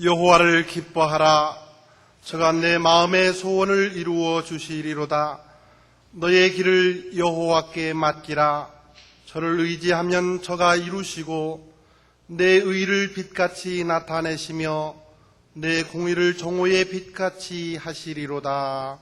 여호와를 기뻐하라. 저가 내 마음의 소원을 이루어 주시리로다. 너의 길을 여호와께 맡기라. 저를 의지하면 저가 이루시고 내 의를 빛같이 나타내시며 내 공의를 정오의 빛같이 하시리로다.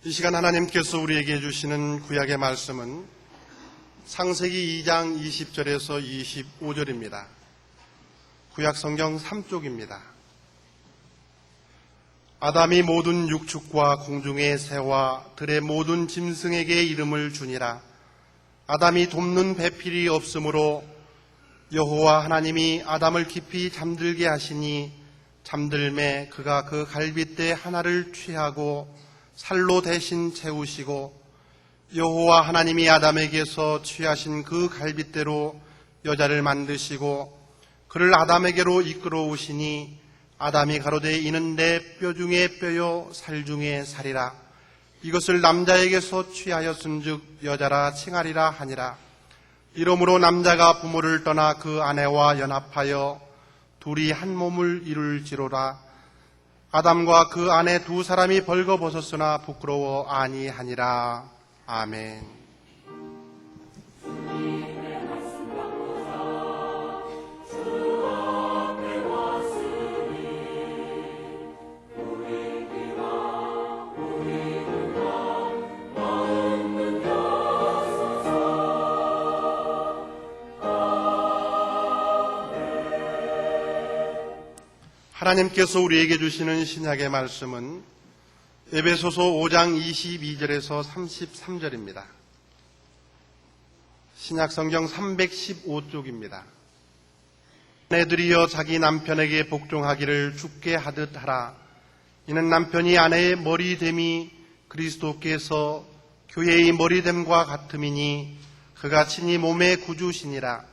이 시간 하나님께서 우리에게 주시는 구약의 말씀은 창세기 2장 20절에서 25절입니다. 구약 성경 3쪽입니다. 아담이 모든 육축과 공중의 새와 들의 모든 짐승에게 이름을 주니라. 아담이 돕는 배필이 없으므로 여호와 하나님이 아담을 깊이 잠들게 하시니 잠들매 그가 그 갈빗대 하나를 취하고 살로 대신 채우시고 여호와 하나님이 아담에게서 취하신 그 갈빗대로 여자를 만드시고 그를 아담에게로 이끌어오시니 아담이 가로되 이는 내 뼈 중에 뼈요 살 중에 살이라. 이것을 남자에게서 취하였은즉 여자라 칭하리라 하니라. 이러므로 남자가 부모를 떠나 그 아내와 연합하여 둘이 한 몸을 이룰지로라. 아담과 그 아내 두 사람이 벌거벗었으나 부끄러워 아니하니라. 아멘. 하나님께서 우리에게 주시는 신약의 말씀은 에베소서 5장 22절에서 33절입니다. 신약 성경 315쪽입니다. 아내들이여 자기 남편에게 복종하기를 주께 하듯 하라. 이는 남편이 아내의 머리됨이 그리스도께서 교회의 머리됨과 같음이니 그가 친히 몸의 구주시니라.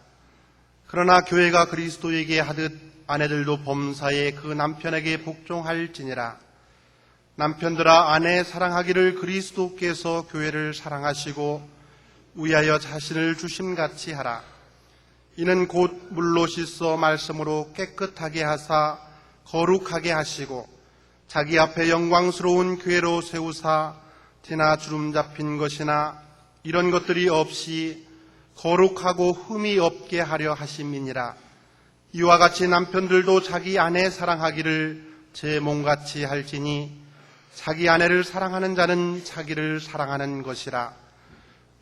그러나 교회가 그리스도에게 하듯 아내들도 범사에 그 남편에게 복종할지니라. 남편들아 아내 사랑하기를 그리스도께서 교회를 사랑하시고 위하여 자신을 주심같이 하라. 이는 곧 물로 씻어 말씀으로 깨끗하게 하사 거룩하게 하시고 자기 앞에 영광스러운 교회로 세우사 티나 주름 잡힌 것이나 이런 것들이 없이 거룩하고 흠이 없게 하려 하심이니라. 이와 같이 남편들도 자기 아내 사랑하기를 제 몸같이 할지니 자기 아내를 사랑하는 자는 자기를 사랑하는 것이라.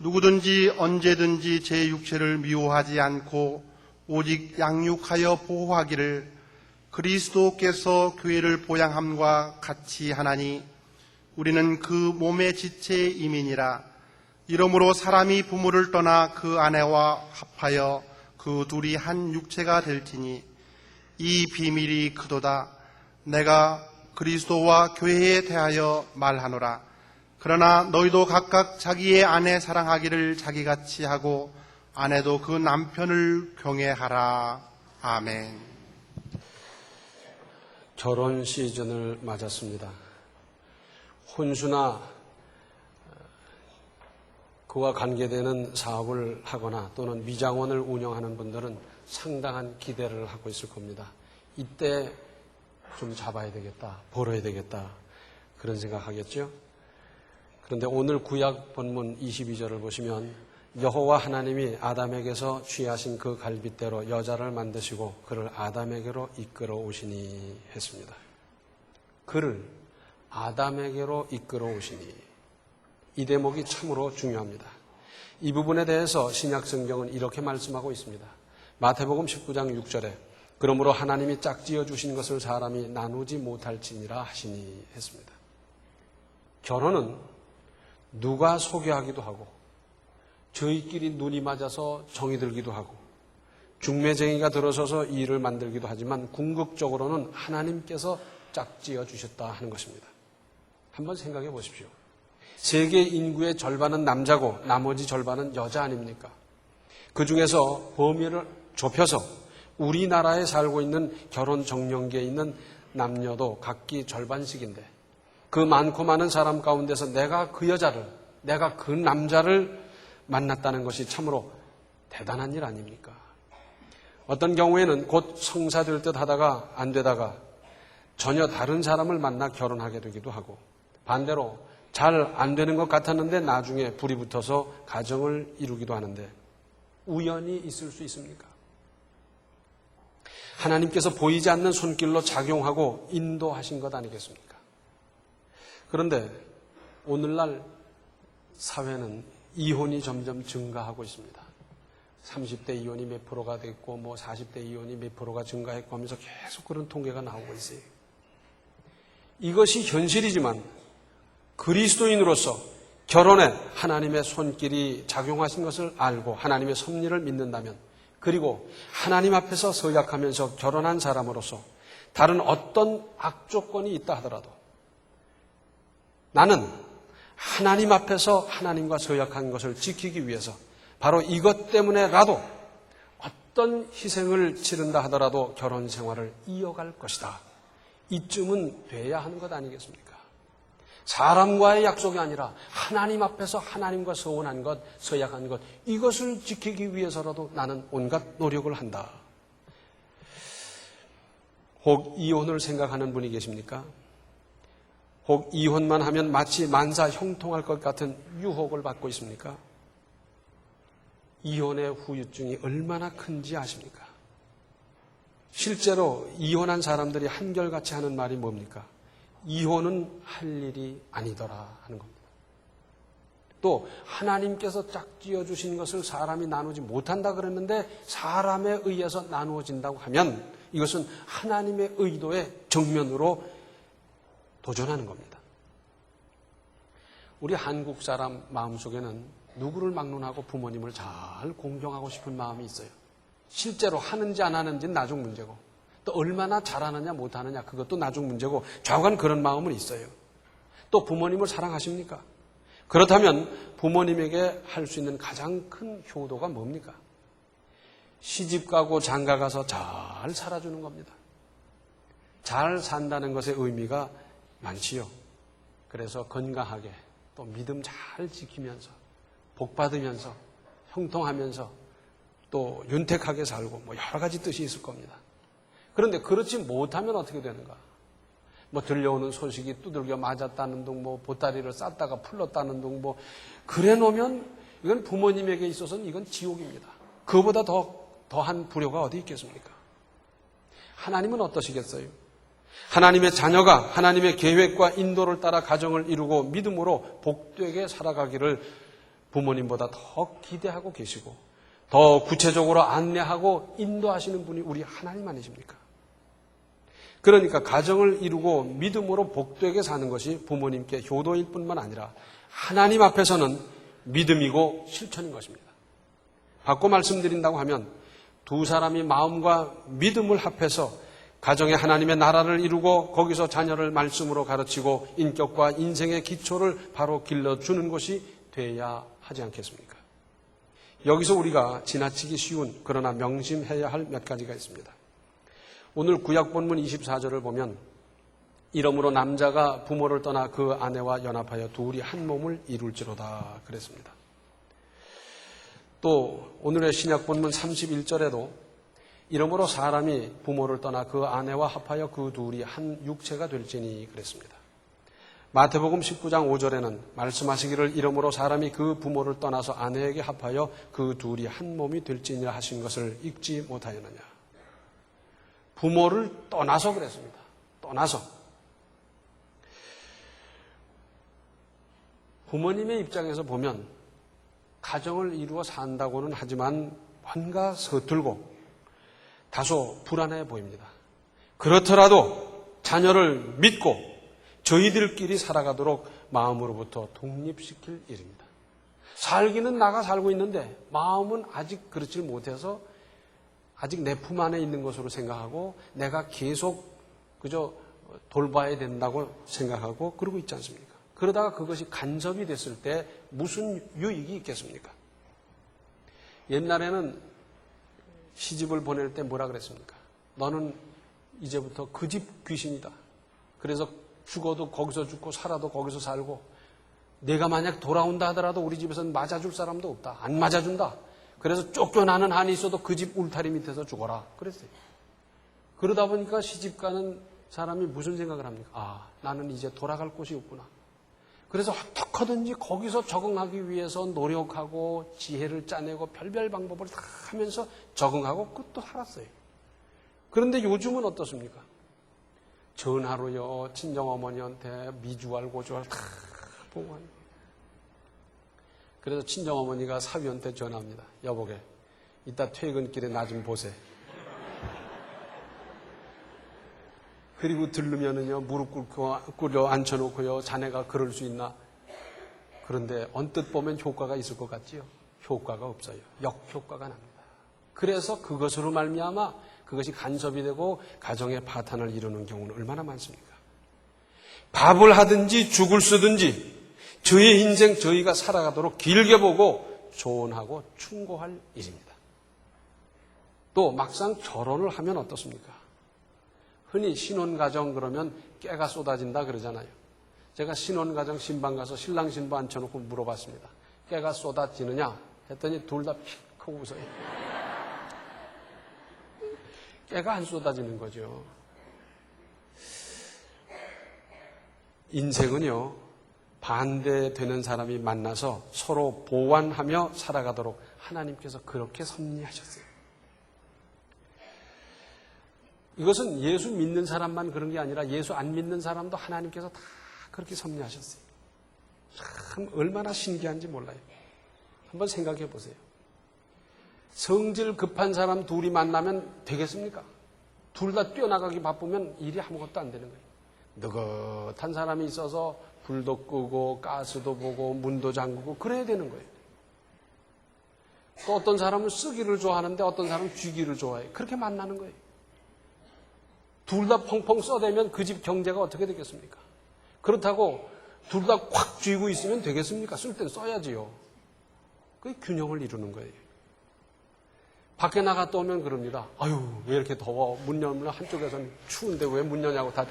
누구든지 언제든지 제 육체를 미워하지 않고 오직 양육하여 보호하기를 그리스도께서 교회를 보양함과 같이 하나니 우리는 그 몸의 지체의 이민이라. 이러므로 사람이 부모를 떠나 그 아내와 합하여 그 둘이 한 육체가 될지니 이 비밀이 크도다. 내가 그리스도와 교회에 대하여 말하노라. 그러나 너희도 각각 자기의 아내 사랑하기를 자기같이 하고 아내도 그 남편을 경외하라. 아멘. 결혼 시즌을 맞았습니다. 혼수나 그와 관계되는 사업을 하거나 또는 미장원을 운영하는 분들은 상당한 기대를 하고 있을 겁니다. 이때 좀 잡아야 되겠다, 벌어야 되겠다, 그런 생각하겠죠. 그런데 오늘 구약 본문 22절을 보시면 여호와 하나님이 아담에게서 취하신 그 갈빗대로 여자를 만드시고 그를 아담에게로 이끌어 오시니 했습니다. 그를 아담에게로 이끌어 오시니, 이 대목이 참으로 중요합니다. 이 부분에 대해서 신약 성경은 이렇게 말씀하고 있습니다. 마태복음 19장 6절에 그러므로 하나님이 짝지어 주신 것을 사람이 나누지 못할지니라 하시니 했습니다. 결혼은 누가 소개하기도 하고 저희끼리 눈이 맞아서 정이 들기도 하고 중매쟁이가 들어서서 이 일을 만들기도 하지만 궁극적으로는 하나님께서 짝지어 주셨다 하는 것입니다. 한번 생각해 보십시오. 세계 인구의 절반은 남자고 나머지 절반은 여자 아닙니까? 그 중에서 범위를 좁혀서 우리나라에 살고 있는 결혼 정년기에 있는 남녀도 각기 절반씩인데 그 많고 많은 사람 가운데서 내가 그 여자를, 내가 그 남자를 만났다는 것이 참으로 대단한 일 아닙니까? 어떤 경우에는 곧 성사될 듯 하다가 안 되다가 전혀 다른 사람을 만나 결혼하게 되기도 하고 반대로 잘 안 되는 것 같았는데 나중에 불이 붙어서 가정을 이루기도 하는데 우연이 있을 수 있습니까? 하나님께서 보이지 않는 손길로 작용하고 인도하신 것 아니겠습니까? 그런데 오늘날 사회는 이혼이 점점 증가하고 있습니다. 30대 이혼이 몇 프로가 됐고 40대 이혼이 몇 프로가 증가했고 하면서 계속 그런 통계가 나오고 있어요. 이것이 현실이지만 그리스도인으로서 결혼에 하나님의 손길이 작용하신 것을 알고 하나님의 섭리를 믿는다면 그리고 하나님 앞에서 서약하면서 결혼한 사람으로서 다른 어떤 악조건이 있다 하더라도 나는 하나님 앞에서 하나님과 서약한 것을 지키기 위해서 바로 이것 때문에라도 어떤 희생을 치른다 하더라도 결혼 생활을 이어갈 것이다. 이쯤은 돼야 하는 것 아니겠습니까? 사람과의 약속이 아니라 하나님 앞에서 하나님과 서원한 것, 서약한 것, 이것을 지키기 위해서라도 나는 온갖 노력을 한다. 혹 이혼을 생각하는 분이 계십니까? 혹 이혼만 하면 마치 만사 형통할 것 같은 유혹을 받고 있습니까? 이혼의 후유증이 얼마나 큰지 아십니까? 실제로 이혼한 사람들이 한결같이 하는 말이 뭡니까? 이혼은 할 일이 아니더라 하는 겁니다. 또 하나님께서 짝지어 주신 것을 사람이 나누지 못한다 그랬는데 사람에 의해서 나누어진다고 하면 이것은 하나님의 의도에 정면으로 도전하는 겁니다. 우리 한국 사람 마음속에는 누구를 막론하고 부모님을 잘 공경하고 싶은 마음이 있어요. 실제로 하는지 안 하는지는 나중 문제고 또 얼마나 잘하느냐 못하느냐 그것도 나중 문제고 좌우간 그런 마음은 있어요. 또 부모님을 사랑하십니까? 그렇다면 부모님에게 할 수 있는 가장 큰 효도가 뭡니까? 시집가고 장가가서 잘 살아주는 겁니다. 잘 산다는 것의 의미가 많지요. 그래서 건강하게 또 믿음 잘 지키면서 복 받으면서 형통하면서 또 윤택하게 살고 여러 가지 뜻이 있을 겁니다. 그런데 그렇지 못하면 어떻게 되는가? 들려오는 소식이 두들겨 맞았다는 둥, 보따리를 쌌다가 풀렀다는 둥, 그래 놓으면 이건 부모님에게 있어서는 이건 지옥입니다. 그보다 더한 불효가 어디 있겠습니까? 하나님은 어떠시겠어요? 하나님의 자녀가 하나님의 계획과 인도를 따라 가정을 이루고 믿음으로 복되게 살아가기를 부모님보다 더 기대하고 계시고 더 구체적으로 안내하고 인도하시는 분이 우리 하나님 아니십니까? 그러니까 가정을 이루고 믿음으로 복되게 사는 것이 부모님께 효도일 뿐만 아니라 하나님 앞에서는 믿음이고 실천인 것입니다. 바꿔 말씀드린다고 하면 두 사람이 마음과 믿음을 합해서 가정에 하나님의 나라를 이루고 거기서 자녀를 말씀으로 가르치고 인격과 인생의 기초를 바로 길러주는 것이 돼야 하지 않겠습니까? 여기서 우리가 지나치기 쉬운 그러나 명심해야 할 몇 가지가 있습니다. 오늘 구약 본문 24절을 보면 이러므로 남자가 부모를 떠나 그 아내와 연합하여 둘이 한 몸을 이룰지로다 그랬습니다. 또 오늘의 신약 본문 31절에도 이러므로 사람이 부모를 떠나 그 아내와 합하여 그 둘이 한 육체가 될지니 그랬습니다. 마태복음 19장 5절에는 말씀하시기를 이러므로 사람이 그 부모를 떠나서 아내에게 합하여 그 둘이 한 몸이 될지니라 하신 것을 읽지 못하였느냐. 부모를 떠나서 그랬습니다. 떠나서. 부모님의 입장에서 보면 가정을 이루어 산다고는 하지만 뭔가 서툴고 다소 불안해 보입니다. 그렇더라도 자녀를 믿고 저희들끼리 살아가도록 마음으로부터 독립시킬 일입니다. 살기는 나가 살고 있는데 마음은 아직 그렇지 못해서 아직 내 품 안에 있는 것으로 생각하고 내가 계속 그저 돌봐야 된다고 생각하고 그러고 있지 않습니까? 그러다가 그것이 간섭이 됐을 때 무슨 유익이 있겠습니까? 옛날에는 시집을 보낼 때 뭐라 그랬습니까? 너는 이제부터 그 집 귀신이다. 그래서 죽어도 거기서 죽고 살아도 거기서 살고 내가 만약 돌아온다 하더라도 우리 집에서는 맞아줄 사람도 없다. 안 맞아준다. 그래서 쫓겨나는 한이 있어도 그 집 울타리 밑에서 죽어라. 그랬어요. 그러다 보니까 시집 가는 사람이 무슨 생각을 합니까? 아, 나는 이제 돌아갈 곳이 없구나. 그래서 어떻게든지 거기서 적응하기 위해서 노력하고 지혜를 짜내고 별별 방법을 다 하면서 적응하고 끝도 살았어요. 그런데 요즘은 어떻습니까? 전화로요, 친정어머니한테 미주알, 고주알 다 보고 하는 거예요. 그래서 친정어머니가 사위한테 전화합니다. 여보게, 이따 퇴근길에 나 좀 보세. 그리고 들르면은요, 무릎 꿇고 앉혀놓고요, 자네가 그럴 수 있나? 그런데 언뜻 보면 효과가 있을 것 같지요? 효과가 없어요. 역효과가 납니다. 그래서 그것으로 말미암아 그것이 간섭이 되고 가정의 파탄을 이루는 경우는 얼마나 많습니까? 밥을 하든지 죽을 쓰든지 저의 인생 저희가 살아가도록 길게 보고 조언하고 충고할 일입니다. 또 막상 결혼을 하면 어떻습니까? 흔히 신혼가정 그러면 깨가 쏟아진다 그러잖아요. 제가 신혼가정 신방 가서 신랑 신부 앉혀놓고 물어봤습니다. 깨가 쏟아지느냐? 했더니 둘 다 픽 하고 웃어요. 깨가 안 쏟아지는 거죠. 인생은요, 반대되는 사람이 만나서 서로 보완하며 살아가도록 하나님께서 그렇게 섭리하셨어요. 이것은 예수 믿는 사람만 그런 게 아니라 예수 안 믿는 사람도 하나님께서 다 그렇게 섭리하셨어요. 참 얼마나 신기한지 몰라요. 한번 생각해 보세요. 성질 급한 사람 둘이 만나면 되겠습니까? 둘 다 뛰어나가기 바쁘면 일이 아무것도 안 되는 거예요. 느긋한 사람이 있어서 불도 끄고 가스도 보고 문도 잠그고 그래야 되는 거예요. 또 어떤 사람은 쓰기를 좋아하는데 어떤 사람은 쥐기를 좋아해요. 그렇게 만나는 거예요. 둘 다 펑펑 써대면 그 집 경제가 어떻게 되겠습니까? 그렇다고 둘 다 콱 쥐고 있으면 되겠습니까? 쓸 땐 써야지요. 그게 균형을 이루는 거예요. 밖에 나갔다 오면 그럽니다. 아유, 왜 이렇게 더워? 문 열면 한쪽에서는 추운데 왜 문 여냐고 다.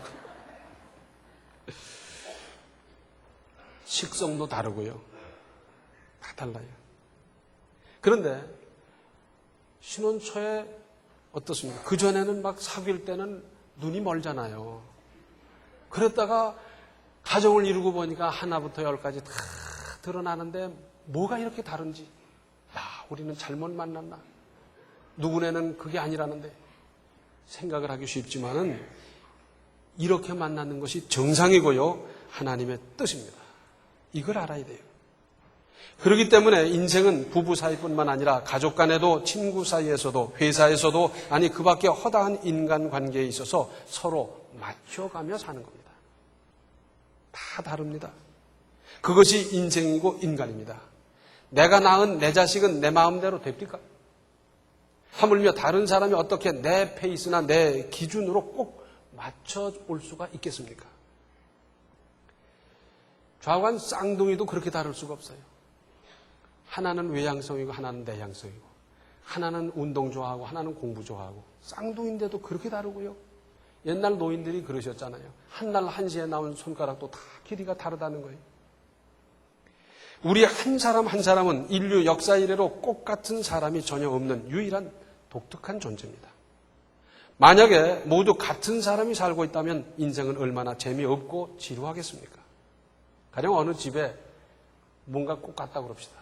식성도 다르고요. 다 달라요. 그런데 신혼 초에 어떻습니까? 그전에는 막 사귈 때는 눈이 멀잖아요. 그랬다가 가정을 이루고 보니까 하나부터 열까지 다 드러나는데 뭐가 이렇게 다른지. 야, 우리는 잘못 만났나? 누구네는 그게 아니라는데 생각을 하기 쉽지만은 이렇게 만나는 것이 정상이고요. 하나님의 뜻입니다. 이걸 알아야 돼요. 그렇기 때문에 인생은 부부 사이뿐만 아니라 가족 간에도 친구 사이에서도 회사에서도 아니 그 밖에 허다한 인간관계에 있어서 서로 맞춰가며 사는 겁니다. 다 다릅니다. 그것이 인생이고 인간입니다. 내가 낳은 내 자식은 내 마음대로 됩니까? 하물며 다른 사람이 어떻게 내 페이스나 내 기준으로 꼭 맞춰올 수가 있겠습니까? 좌우간 쌍둥이도 그렇게 다를 수가 없어요. 하나는 외향성이고 하나는 내향성이고 하나는 운동 좋아하고 하나는 공부 좋아하고 쌍둥이인데도 그렇게 다르고요. 옛날 노인들이 그러셨잖아요. 한날 한시에 나온 손가락도 다 길이가 다르다는 거예요. 우리 한 사람 한 사람은 인류 역사 이래로 꼭 같은 사람이 전혀 없는 유일한 독특한 존재입니다. 만약에 모두 같은 사람이 살고 있다면 인생은 얼마나 재미없고 지루하겠습니까? 가령 어느 집에 뭔가 꼭 같다고 그럽시다.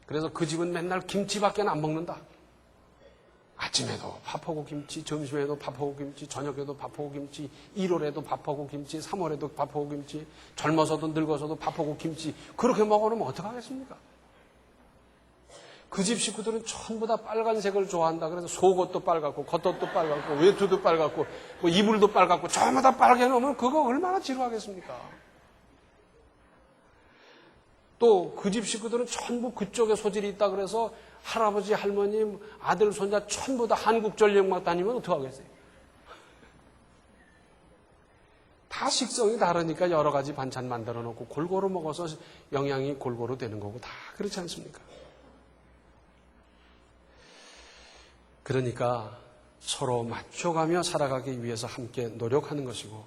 그래서 그 집은 맨날 김치밖에 안 먹는다. 아침에도 밥하고 김치, 점심에도 밥하고 김치, 저녁에도 밥하고 김치, 1월에도 밥하고 김치, 3월에도 밥하고 김치, 젊어서도 늙어서도 밥하고 김치. 그렇게 먹어놓으면 어떡하겠습니까? 그 집 식구들은 전부 다 빨간색을 좋아한다. 그래서 속옷도 빨갛고 겉옷도 빨갛고 외투도 빨갛고 뭐 이불도 빨갛고 전부 다 빨게 놓으면 그거 얼마나 지루하겠습니까? 또 그 집 식구들은 전부 그쪽에 소질이 있다 그래서 할아버지, 할머니, 아들, 손자 전부 다 한국 전력만 다니면 어떡하겠어요? 다 식성이 다르니까 여러 가지 반찬 만들어 놓고 골고루 먹어서 영양이 골고루 되는 거고 다 그렇지 않습니까? 그러니까 서로 맞춰가며 살아가기 위해서 함께 노력하는 것이고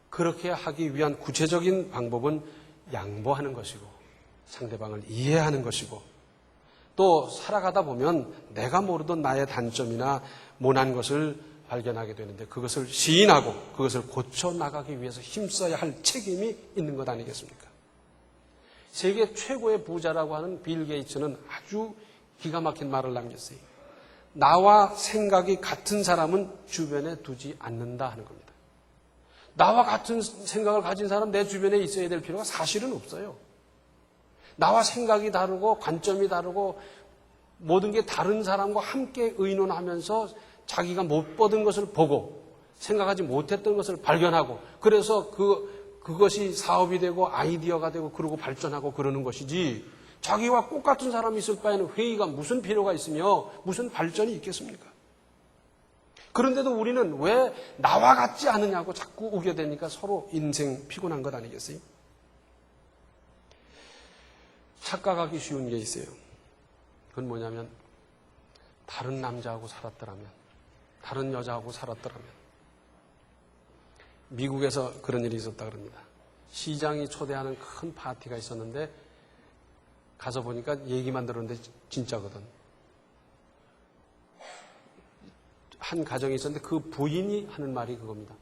그렇게 하기 위한 구체적인 방법은 양보하는 것이고 상대방을 이해하는 것이고 또 살아가다 보면 내가 모르던 나의 단점이나 모난 것을 발견하게 되는데 그것을 시인하고 그것을 고쳐나가기 위해서 힘써야 할 책임이 있는 것 아니겠습니까? 세계 최고의 부자라고 하는 빌 게이츠는 아주 기가 막힌 말을 남겼어요. 나와 생각이 같은 사람은 주변에 두지 않는다 하는 겁니다. 나와 같은 생각을 가진 사람 내 주변에 있어야 될 필요가 사실은 없어요. 나와 생각이 다르고 관점이 다르고 모든 게 다른 사람과 함께 의논하면서 자기가 못 받은 것을 보고 생각하지 못했던 것을 발견하고 그래서 그것이 사업이 되고 아이디어가 되고 그러고 발전하고 그러는 것이지 자기와 똑같은 사람이 있을 바에는 회의가 무슨 필요가 있으며 무슨 발전이 있겠습니까? 그런데도 우리는 왜 나와 같지 않으냐고 자꾸 우겨대니까 서로 인생 피곤한 것 아니겠어요? 착각하기 쉬운 게 있어요. 그건 뭐냐면 다른 남자하고 살았더라면 다른 여자하고 살았더라면 미국에서 그런 일이 있었다 그럽니다. 시장이 초대하는 큰 파티가 있었는데 가서 보니까 얘기만 들었는데 진짜거든. 한 가정이 있었는데 그 부인이 하는 말이 그겁니다.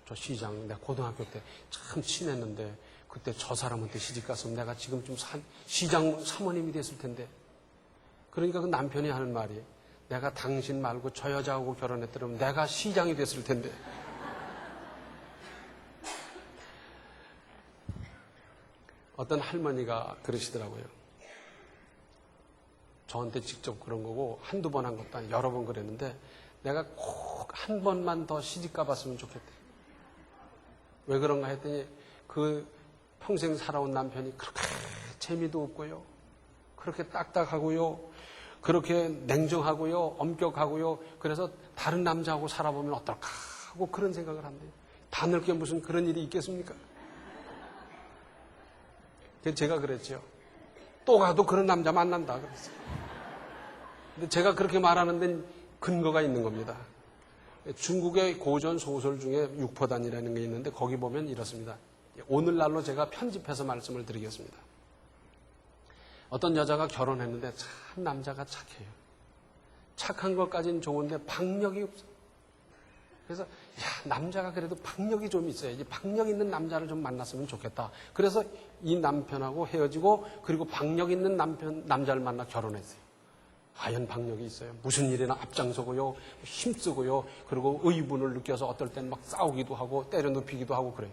저 시장 내가 고등학교 때 참 친했는데 그때 저 사람한테 시집갔으면 내가 지금 좀 시장 사모님이 됐을 텐데. 그러니까 그 남편이 하는 말이 내가 당신 말고 저 여자하고 결혼했더라면 내가 시장이 됐을 텐데. 어떤 할머니가 그러시더라고요. 저한테 직접 그런 거고 한두 번 한 것도 아니고 여러 번 그랬는데 내가 꼭 한 번만 더 시집 가봤으면 좋겠대. 왜 그런가 했더니 그 평생 살아온 남편이 그렇게 재미도 없고요. 그렇게 딱딱하고요. 그렇게 냉정하고요. 엄격하고요. 그래서 다른 남자하고 살아보면 어떨까 하고 그런 생각을 한대요. 다 늙게 무슨 그런 일이 있겠습니까? 제가 그랬죠. 또 가도 그런 남자 만난다 그랬어요. 근데 제가 그렇게 말하는 데는 근거가 있는 겁니다. 중국의 고전 소설 중에 육포단이라는 게 있는데 거기 보면 이렇습니다. 오늘날로 제가 편집해서 말씀을 드리겠습니다. 어떤 여자가 결혼했는데 참 남자가 착해요. 착한 것까지는 좋은데 박력이 없어. 그래서 남자가 그래도 박력이 좀 있어야지. 박력 있는 남자를 좀 만났으면 좋겠다. 그래서 이 남편하고 헤어지고 그리고 박력 있는 남자를 만나 결혼했어요. 과연 박력이 있어요. 무슨 일이나 앞장서고요. 힘쓰고요. 그리고 의분을 느껴서 어떨 땐 막 싸우기도 하고 때려 눕히기도 하고 그래요.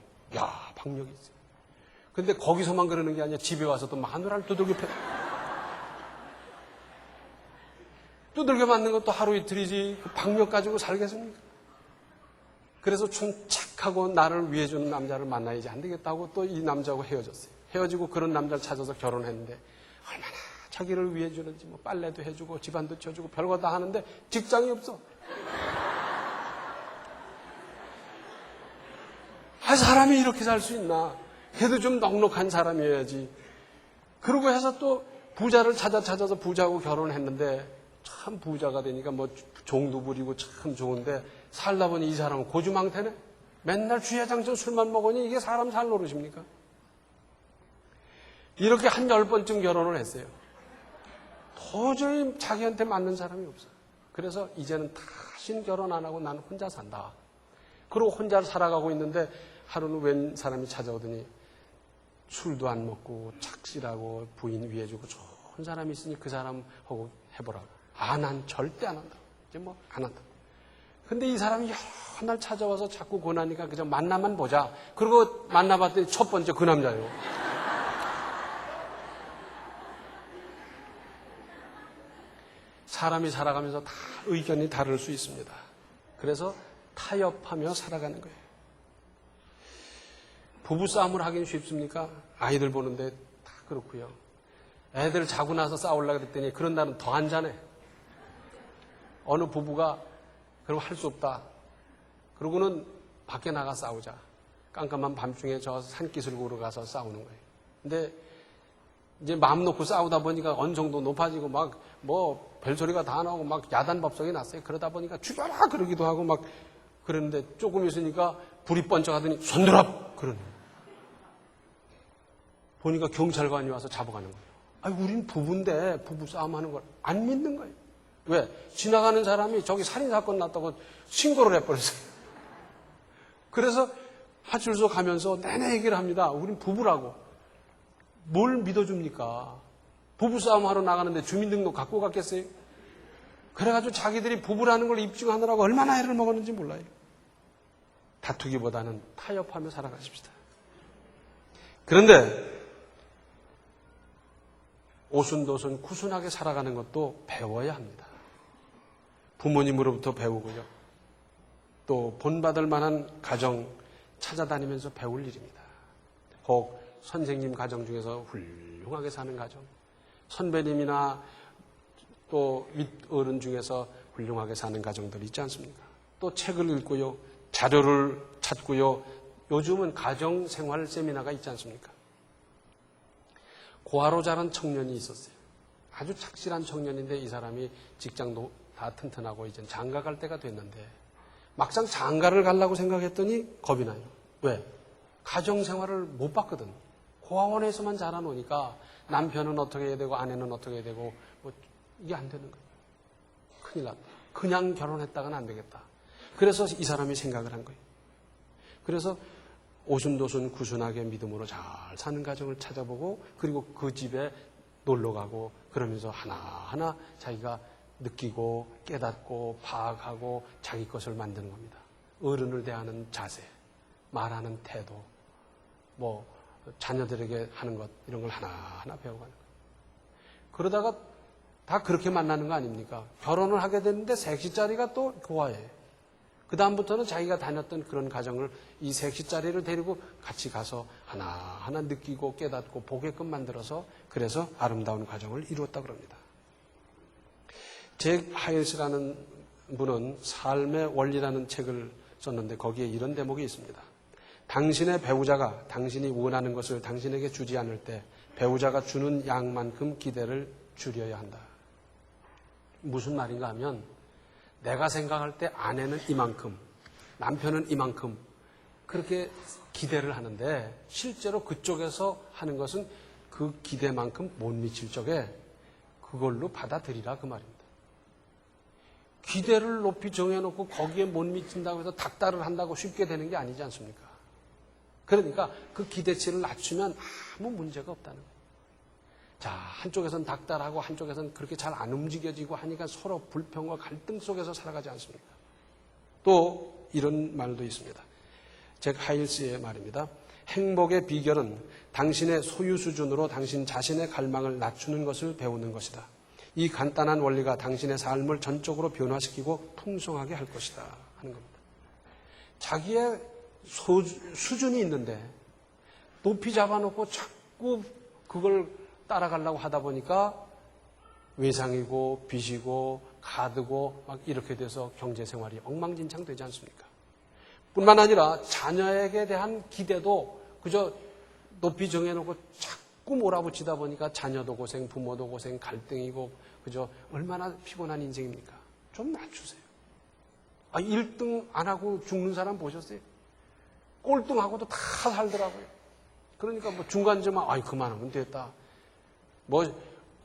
박력이 있어요. 근데 거기서만 그러는 게 아니라 집에 와서도 마누라를 두들겨 맞는 것도 하루 이틀이지 그 박력 가지고 살겠습니까? 그래서 좀 착하고 나를 위해주는 남자를 만나야지 안 되겠다고 또 이 남자하고 헤어졌어요. 헤어지고 그런 남자를 찾아서 결혼했는데 얼마나 자기를 위해주는지 뭐 빨래도 해주고 집안도 쳐주고 별거 다 하는데 직장이 없어. 사람이 이렇게 살 수 있나? 걔도 좀 넉넉한 사람이어야지. 그러고 해서 또 부자를 찾아서 부자하고 결혼했는데 참 부자가 되니까 뭐 종도 부리고 참 좋은데 살다 보니 이 사람은 고주망태네. 맨날 주야장천 술만 먹으니 이게 사람 살 노릇입니까? 이렇게 한 10번쯤 결혼을 했어요. 도저히 자기한테 맞는 사람이 없어요. 그래서 이제는 다신 결혼 안 하고 나는 혼자 산다. 그리고 혼자 살아가고 있는데 하루는 웬 사람이 찾아오더니 술도 안 먹고 착실하고 부인 위해주고 좋은 사람이 있으니 그 사람하고 해보라고. 난 절대 안 한다. 이제 뭐 안 한다. 근데 이 사람이 여러 날 찾아와서 자꾸 권하니까 그냥 만나만 보자. 그리고 만나봤더니 첫 번째 그 남자예요. 사람이 살아가면서 다 의견이 다를 수 있습니다. 그래서 타협하며 살아가는 거예요. 부부싸움을 하긴 쉽습니까? 아이들 보는데 다 그렇고요. 애들 자고 나서 싸우려고 그랬더니 그런 날은 더 안 자네. 어느 부부가 그럼 할 수 없다. 그러고는 밖에 나가 싸우자. 깜깜한 밤중에 저 산기슭으로 가서 싸우는 거예요. 근데 이제 마음 놓고 싸우다 보니까 어느 정도 높아지고 막 뭐 별소리가 다 나오고 막 야단법석이 났어요. 그러다 보니까 죽여라 그러기도 하고 막 그러는데 조금 있으니까 불이 번쩍하더니 손들어 그러는 거예요. 보니까 경찰관이 와서 잡아가는 거예요. 아니 우린 부부인데 부부 싸움하는 걸 안 믿는 거예요. 왜? 지나가는 사람이 저기 살인사건 났다고 신고를 해버렸어요. 그래서 파출소 가면서 내내 얘기를 합니다. 우린 부부라고. 뭘 믿어줍니까? 부부싸움 하러 나가는데 주민등록 갖고 갔겠어요? 그래가지고 자기들이 부부라는 걸 입증하느라고 얼마나 애를 먹었는지 몰라요. 다투기보다는 타협하며 살아가십시다. 그런데 오순도순 구순하게 살아가는 것도 배워야 합니다. 부모님으로부터 배우고요. 또 본받을 만한 가정 찾아다니면서 배울 일입니다. 혹 선생님 가정 중에서 훌륭하게 사는 가정, 선배님이나 또 윗어른 중에서 훌륭하게 사는 가정들이 있지 않습니까? 또 책을 읽고요. 자료를 찾고요. 요즘은 가정생활 세미나가 있지 않습니까? 고아로 자란 청년이 있었어요. 아주 착실한 청년인데 이 사람이 직장도 다 튼튼하고 이제 장가 갈 때가 됐는데 막상 장가를 가려고 생각했더니 겁이 나요. 왜? 가정생활을 못 봤거든. 고아원에서만 자라놓으니까 남편은 어떻게 해야 되고 아내는 어떻게 해야 되고 뭐 이게 안 되는 거예요. 큰일 났다. 그냥 결혼했다가는 안 되겠다. 그래서 이 사람이 생각을 한 거예요. 그래서 오순도순 구순하게 믿음으로 잘 사는 가정을 찾아보고 그리고 그 집에 놀러가고 그러면서 하나하나 자기가 느끼고 깨닫고 파악하고 자기 것을 만드는 겁니다. 어른을 대하는 자세, 말하는 태도, 뭐 자녀들에게 하는 것 이런 걸 하나하나 배워가는 거예요. 그러다가 다 그렇게 만나는 거 아닙니까? 결혼을 하게 됐는데 섹시자리가 또 고아예요. 그 다음부터는 자기가 다녔던 그런 가정을 이 섹시자리를 데리고 같이 가서 하나하나 느끼고 깨닫고 보게끔 만들어서 그래서 아름다운 가정을 이루었다 그럽니다. 잭 하일스라는 분은 삶의 원리라는 책을 썼는데 거기에 이런 대목이 있습니다. 당신의 배우자가 당신이 원하는 것을 당신에게 주지 않을 때 배우자가 주는 양만큼 기대를 줄여야 한다. 무슨 말인가 하면 내가 생각할 때 아내는 이만큼, 남편은 이만큼 그렇게 기대를 하는데 실제로 그쪽에서 하는 것은 그 기대만큼 못 미칠 적에 그걸로 받아들이라 그 말입니다. 기대를 높이 정해놓고 거기에 못 미친다고 해서 닥달을 한다고 쉽게 되는 게 아니지 않습니까? 그러니까 그 기대치를 낮추면 아무 문제가 없다는 거예요. 자, 한쪽에서는 닥달하고 한쪽에서는 그렇게 잘 안 움직여지고 하니까 서로 불평과 갈등 속에서 살아가지 않습니까? 또 이런 말도 있습니다. 잭 하일스의 말입니다. 행복의 비결은 당신의 소유 수준으로 당신 자신의 갈망을 낮추는 것을 배우는 것이다. 이 간단한 원리가 당신의 삶을 전적으로 변화시키고 풍성하게 할 것이다 하는 겁니다. 자기의 수준이 있는데 높이 잡아놓고 자꾸 그걸 따라가려고 하다 보니까 외상이고 빚이고 카드고 막 이렇게 돼서 경제생활이 엉망진창 되지 않습니까? 뿐만 아니라 자녀에게 대한 기대도 그저 높이 정해놓고 자꾸 몰아붙이다 보니까 자녀도 고생, 부모도 고생, 갈등이고 그저 얼마나 피곤한 인생입니까? 좀 낮추세요. 1등 안 하고 죽는 사람 보셨어요? 꼴등하고도 다 살더라고요. 그러니까 뭐 중간쯤은 그만하면 됐다. 뭐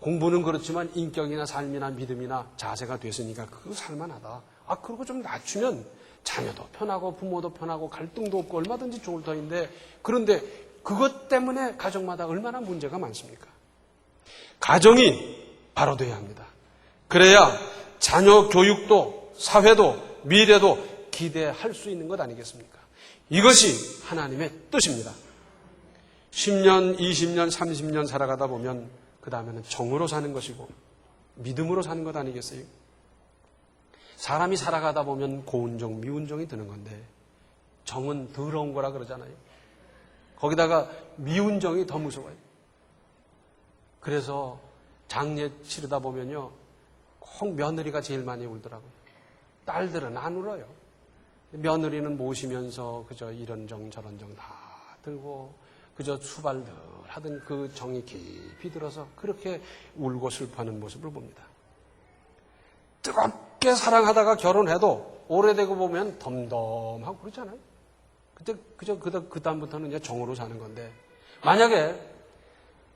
공부는 그렇지만 인격이나 삶이나 믿음이나 자세가 됐으니까 그거 살만하다. 그리고 좀 낮추면 자녀도 편하고 부모도 편하고 갈등도 없고 얼마든지 좋을 터인데 그런데 그것 때문에 가정마다 얼마나 문제가 많습니까? 가정이 바로 돼야 합니다. 그래야 자녀 교육도 사회도 미래도 기대할 수 있는 것 아니겠습니까? 이것이 하나님의 뜻입니다. 10년, 20년, 30년 살아가다 보면 그 다음에는 정으로 사는 것이고 믿음으로 사는 것 아니겠어요? 사람이 살아가다 보면 고운정, 미운정이 드는 건데 정은 더러운 거라 그러잖아요. 거기다가 미운정이 더 무서워요. 그래서 장례 치르다 보면요, 꼭 며느리가 제일 많이 울더라고요. 딸들은 안 울어요. 며느리는 모시면서 그저 이런정 저런정 다 들고 그저 수발들 하던 그 정이 깊이 들어서 그렇게 울고 슬퍼하는 모습을 봅니다. 뜨겁게 사랑하다가 결혼해도 오래되고 보면 덤덤하고 그렇잖아요. 그저 그 다음부터는 이제 정으로 사는 건데, 만약에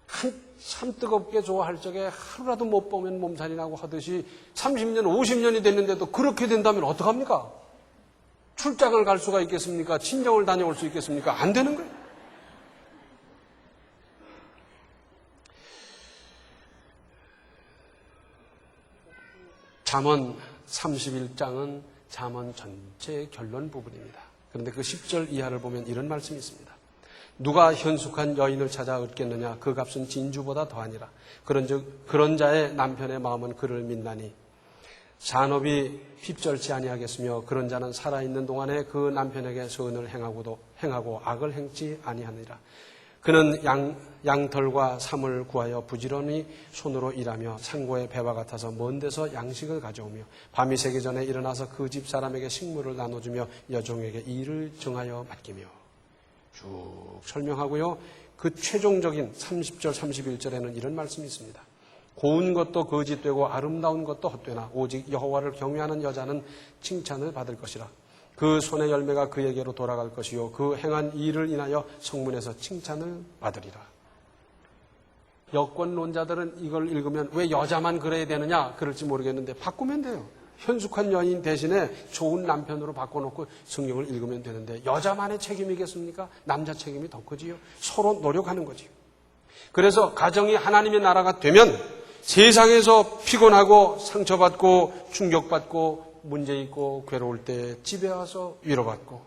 한참 뜨겁게 좋아할 적에 하루라도 못 보면 몸살이 나고 하듯이 30년, 50년이 됐는데도 그렇게 된다면 어떡합니까? 출장을 갈 수가 있겠습니까? 친정을 다녀올 수 있겠습니까? 안 되는 거예요. 잠언 31장은 잠언 전체의 결론 부분입니다. 그런데 그 10절 이하를 보면 이런 말씀이 있습니다. 누가 현숙한 여인을 찾아 얻겠느냐? 그 값은 진주보다 더하니라. 그런 자의 남편의 마음은 그를 믿나니 산업이 휩절지 아니하겠으며 그런 자는 살아있는 동안에 그 남편에게 선을 행하고 악을 행치 아니하느니라. 그는 양털과 삼을 구하여 부지런히 손으로 일하며 창고의 배와 같아서 먼 데서 양식을 가져오며 밤이 새기 전에 일어나서 그 집 사람에게 식물을 나눠주며 여종에게 일을 정하여 맡기며, 쭉 설명하고요. 그 최종적인 30절 31절에는 이런 말씀이 있습니다. 고운 것도 거짓되고 아름다운 것도 헛되나 오직 여호와를 경외하는 여자는 칭찬을 받을 것이라. 그 손의 열매가 그에게로 돌아갈 것이요 그 행한 일을 인하여 성문에서 칭찬을 받으리라. 여권론자들은 이걸 읽으면 왜 여자만 그래야 되느냐 그럴지 모르겠는데 바꾸면 돼요. 현숙한 여인 대신에 좋은 남편으로 바꿔놓고 성경을 읽으면 되는데, 여자만의 책임이겠습니까? 남자 책임이 더 크지요. 서로 노력하는 거지요. 그래서 가정이 하나님의 나라가 되면 세상에서 피곤하고 상처받고 충격받고 문제 있고 괴로울 때 집에 와서 위로받고,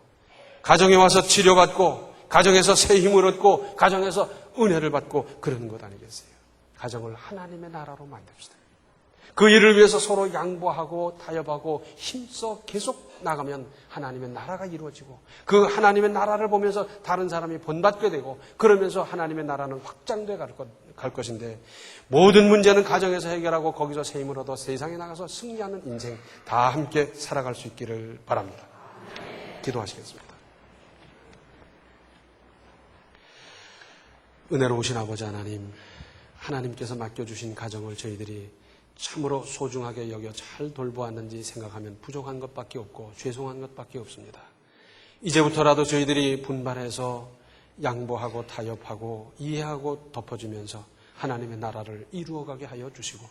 가정에 와서 치료받고, 가정에서 새 힘을 얻고, 가정에서 은혜를 받고 그러는 것 아니겠어요? 가정을 하나님의 나라로 만듭시다. 그 일을 위해서 서로 양보하고 타협하고 힘써 계속 나가면 하나님의 나라가 이루어지고, 그 하나님의 나라를 보면서 다른 사람이 본받게 되고, 그러면서 하나님의 나라는 확장돼 갈 것인데, 모든 문제는 가정에서 해결하고 거기서 새 힘을 얻어 세상에 나가서 승리하는 인생 다 함께 살아갈 수 있기를 바랍니다. 기도하시겠습니다. 은혜로우신 아버지 하나님, 하나님께서 맡겨주신 가정을 저희들이 참으로 소중하게 여겨 잘 돌보았는지 생각하면 부족한 것밖에 없고 죄송한 것밖에 없습니다. 이제부터라도 저희들이 분발해서 양보하고 타협하고 이해하고 덮어주면서 하나님의 나라를 이루어가게 하여 주시고,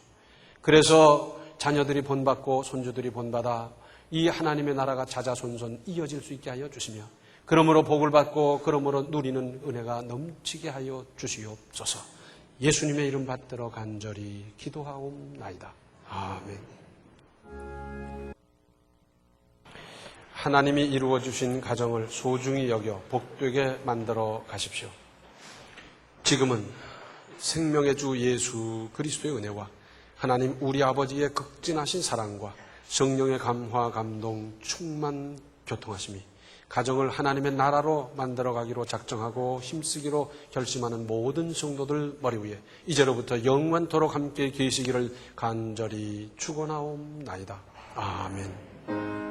그래서 자녀들이 본받고 손주들이 본받아 이 하나님의 나라가 자자손손 이어질 수 있게 하여 주시며, 그러므로 복을 받고 그러므로 누리는 은혜가 넘치게 하여 주시옵소서. 예수님의 이름 받들어 간절히 기도하옵나이다. 아멘. 하나님이 이루어 주신 가정을 소중히 여겨 복되게 만들어 가십시오. 지금은 생명의 주 예수 그리스도의 은혜와 하나님 우리 아버지의 극진하신 사랑과 성령의 감화 감동 충만 교통하심이 가정을 하나님의 나라로 만들어가기로 작정하고 힘쓰기로 결심하는 모든 성도들 머리 위에 이제로부터 영원토록 함께 계시기를 간절히 축원하옵나이다. 아멘.